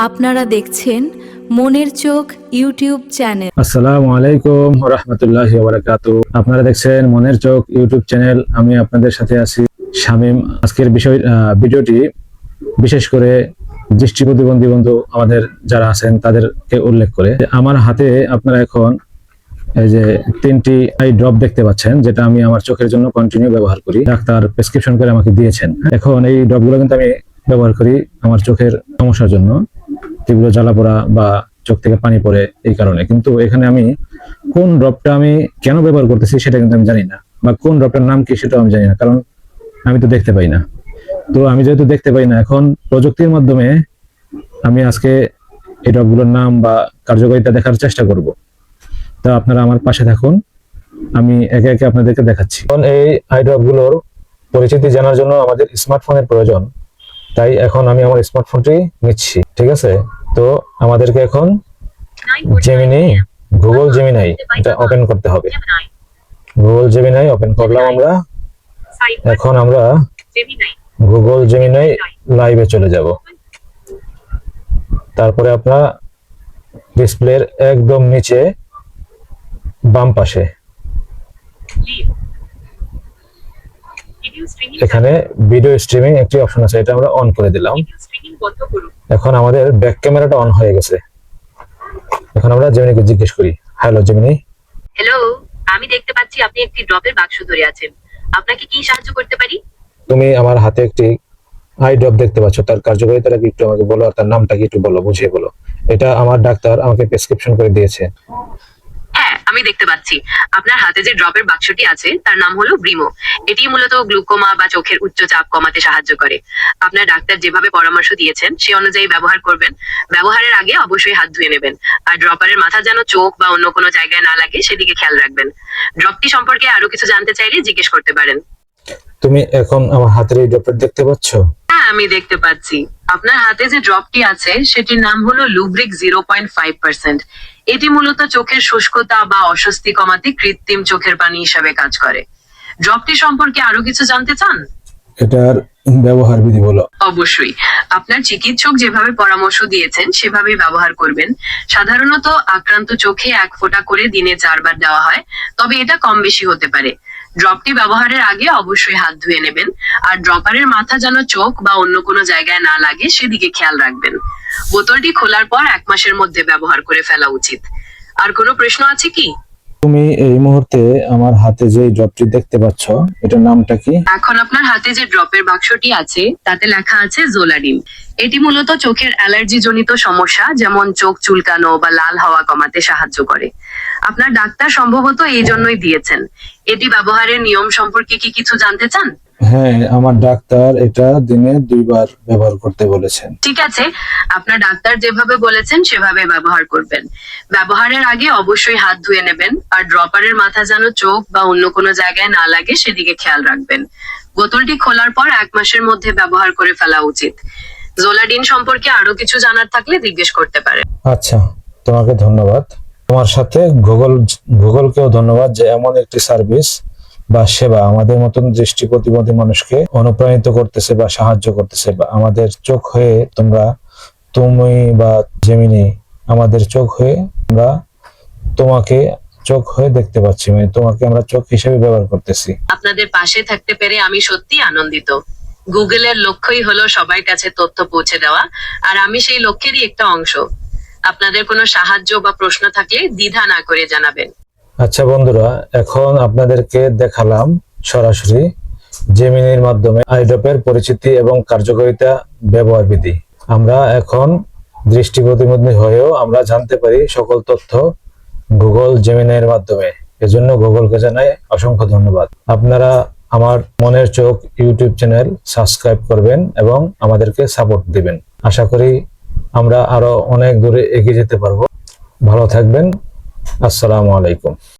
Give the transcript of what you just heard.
আপনারা দেখছেন মনের চোখ ইউটিউব চ্যানেল। আসসালামু আলাইকুম ওয়া রাহমাতুল্লাহি ওয়া বারাকাতুহু। আপনারা দেখছেন মনের চোখ ইউটিউব চ্যানেল। আমি আপনাদের সাথে আছি শামীম। আজকের ভিডিওটি বিশেষ করে দৃষ্টি প্রতিবন্ধী বন্ধু আমাদের যারা আছেন তাদেরকে উল্লেখ করে। আমার হাতে আপনারা এখন এই যে 3টি আই ড্রপ দেখতে পাচ্ছেন, যেটা আমি আমার চোখের জন্য কন্টিনিউ ব্যবহার করি। ডাক্তার প্রেসক্রিপশন করে আমাকে দিয়েছেন। এখন এই ড্রপগুলো কিন্তু আমি ব্যবহার করি আমার চোখের সমস্যার জন্য, তীব্র জ্বালা পোড়া বা চোখ থেকে পানি পড়ে এই কারণে। কিন্তু এখানে আমি কোন ড্রপটা আমি কেন ব্যবহার করতেছি সেটা কিন্তু আমি জানি না, বা কোন ড্রপটার নাম কি সেটাও আমি জানি না, কারণ আমি তো দেখতে পাই না। তো আমি যেহেতু দেখতে পাই না, এখন প্রযুক্তির মাধ্যমে আমি আজকে এই ড্রপগুলোর নাম বা কার্যকারিতা দেখার চেষ্টা করব। তা আপনারা আমার পাশে থাকুন, আমি একে একে আপনাদেরকে দেখাচ্ছি। এখন এই আই ড্রপগুলোর পরিচিতি জানার জন্য আমাদের স্মার্টফোনের প্রয়োজন, তাই এখন আমি আমার স্মার্টফোনটি নিচ্ছি। ঠিক আছে, তো আমাদেরকে এখন গুগল জেমিনাই এটা ওপেন করতে হবে। গুগল জেমিনাই ওপেন করলাম আমরা। এখন আমরা গুগল জেমিনাই লাইভে চলে যাব। তারপরে আপনারা ডিসপ্লের একদম নিচে বাম পাশে এখানে ভিডিও স্ট্রিমিং একটি অপশন আছে, এটা আমরা অন করে দিলাম। এখন আমাদের ব্যাক ক্যামেরাটা অন হয়ে গেছে। এখন আমরা জেমিনিকে জিজ্ঞেস করি, হ্যালো জেমিনি। হ্যালো, আমি দেখতে পাচ্ছি আপনি একটি ড্রপের বাক্স ধরে আছেন। আপনাকে কি সাহায্য করতে পারি? তুমি আমার হাতে একটি আই ড্রপ দেখতে পাচ্ছ, তার কার্যকারিতাটা কি একটু আমাকে বলো, আর তার নামটা কি একটু বলো, বুঝিয়ে বলো। এটা আমার ডাক্তার আমাকে প্রেসক্রিপশন করে দিয়েছে। হ্যাঁ, আমি দেখতে পাচ্ছি আপনার হাতে যে ড্রপের বাক্সটি আছে তার নাম হলো ব্রিমো। এটি মূলত গ্লুকোমা বা চোখের উচ্চ চাপ কমাতে সাহায্য করে। আপনার ডাক্তার যেভাবে পরামর্শ দিয়েছেন সে অনুযায়ী ব্যবহার করবেন। ব্যবহারের আগে অবশ্যই হাত ধুয়ে নেবেন, আর ড্রপারের মাথা যেন চোখ বা অন্য কোনো জায়গায় না লাগে সেদিকে খেয়াল রাখবেন। ড্রপটি সম্পর্কে আরো কিছু জানতে চাইলে জিজ্ঞেস করতে পারেন। তুমি এখন আমার হাতের এই ড্রপটা দেখতে পাচ্ছ? হ্যাঁ, আমি দেখতে পাচ্ছি আপনার হাতে যে ড্রপটি আছে সেটির নাম হলো লুব্রিক 0.5%। এটি মূলত চোখের শুষ্কতা বা অস্বস্তি কমাতে কৃত্রিম চোখের পানি হিসাবে কাজ করে। ড্রপটি সম্পর্কে আরো কিছু জানতে চান? এটার ব্যবহার বিধি বলো। অবশ্যই, আপনার চিকিৎসক যেভাবে পরামর্শ দিয়েছেন সেভাবেই ব্যবহার করবেন। সাধারণত আক্রান্ত চোখে 1 ফোঁটা করে দিনে 4 বার দেওয়া হয়, তবে এটা কম বেশি হতে পারে। ড্রপটি ব্যবহারের আগে অবশ্যই হাত ধুয়ে নেবেন, আর ড্রপারের মাথা যেন চোখ বা অন্য কোনো জায়গায় না লাগে সেদিকে খেয়াল রাখবেন। বোতলটি খোলার পর 1 মাসের মধ্যে ব্যবহার করে ফেলা উচিত। আর কোনো প্রশ্ন আছে কি? তুমি এই মুহূর্তে আমার হাতে যে ড্রপটি দেখতে পাচ্ছ, এটার নামটা কি? এখন আপনার হাতে যে ড্রপের বাক্সটি আছে তাতে লেখা আছে জোলাডিন। এটি মূলত চোখের অ্যালার্জি জনিত সমস্যা যেমন চোখ চুলকানো বা লাল হওয়া কমাতে সাহায্য করে। আপনার ডাক্তার সম্ভবত এই জন্যই দিয়েছেন। এটি ব্যবহারের নিয়ম সম্পর্কে কি কিছু জানতে চান? হ্যাঁ, আমার ডাক্তার এটা দিনে 2 বার ব্যবহার করতে বলেছেন। ঠিক আছে, আপনার ডাক্তার যেভাবে বলেছেন সেভাবে ব্যবহার করবেন। ব্যবহারের আগে অবশ্যই হাত ধুয়ে নেবেন, আর ড্রপারের মাথা যেন চোখ বা অন্য কোনো জায়গায় না লাগে সেদিকে খেয়াল রাখবেন। বোতলটি খোলার পর 1 মাসের মধ্যে ব্যবহার করে ফেলা উচিত। জোলাডিন সম্পর্কে আরো কিছু জানার থাকলে জিজ্ঞেস করতে পারেন। আচ্ছা, তোমাকে ধন্যবাদ। তোমার সাথে গুগলকেও ধন্যবাদ যে এমন একটি সার্ভিস বা সেবা আমাদের মতন দৃষ্টি প্রতিবন্ধী মানুষকে অনুপ্রাণিত করতেছে বা সাহায্য করতেছে। বা আমাদের চোখ হয়ে তুমি বা জেমিনি আমাদের চোখ হয়ে আমরা তোমাকে চোখ হয়ে দেখতে পাচ্ছি, মানে তোমাকে আমরা চোখ হিসেবে ব্যবহার করতেছি। আপনাদের পাশে থাকতে পেরে আমি সত্যি আনন্দিত। গুগলের লক্ষ্যই হলো সবার কাছে তথ্য পৌঁছে দেওয়া, আর আমি সেই লক্ষ্যেরই একটা অংশ। আপনাদের কোনো সাহায্য বা প্রশ্ন থাকলে দ্বিধা না করে জানাবেন। আচ্ছা বন্ধুরা, এখন আপনাদেরকে দেখালাম সরাসরি জেমিনির মাধ্যমে আইড্রপের পরিচিতি এবং কার্যকারিতা, ব্যবহার বিধি। আমরা এখন দৃষ্টি প্রতিবন্ধী হয়েও আমরা জানতে পারি সকল তথ্য গুগল জেমিনির মাধ্যমে। এজন্য গুগলকে জানাই অসংখ্য ধন্যবাদ। আপনারা আমার মনের চোখ ইউটিউব চ্যানেল সাবস্ক্রাইব করবেন এবং আমাদেরকে সাপোর্ট দিবেন। আশা করি আমরা আরো অনেক দূরে এগিয়ে যেতে পারবো। ভালো থাকবেন। আসসালামু আলাইকুম।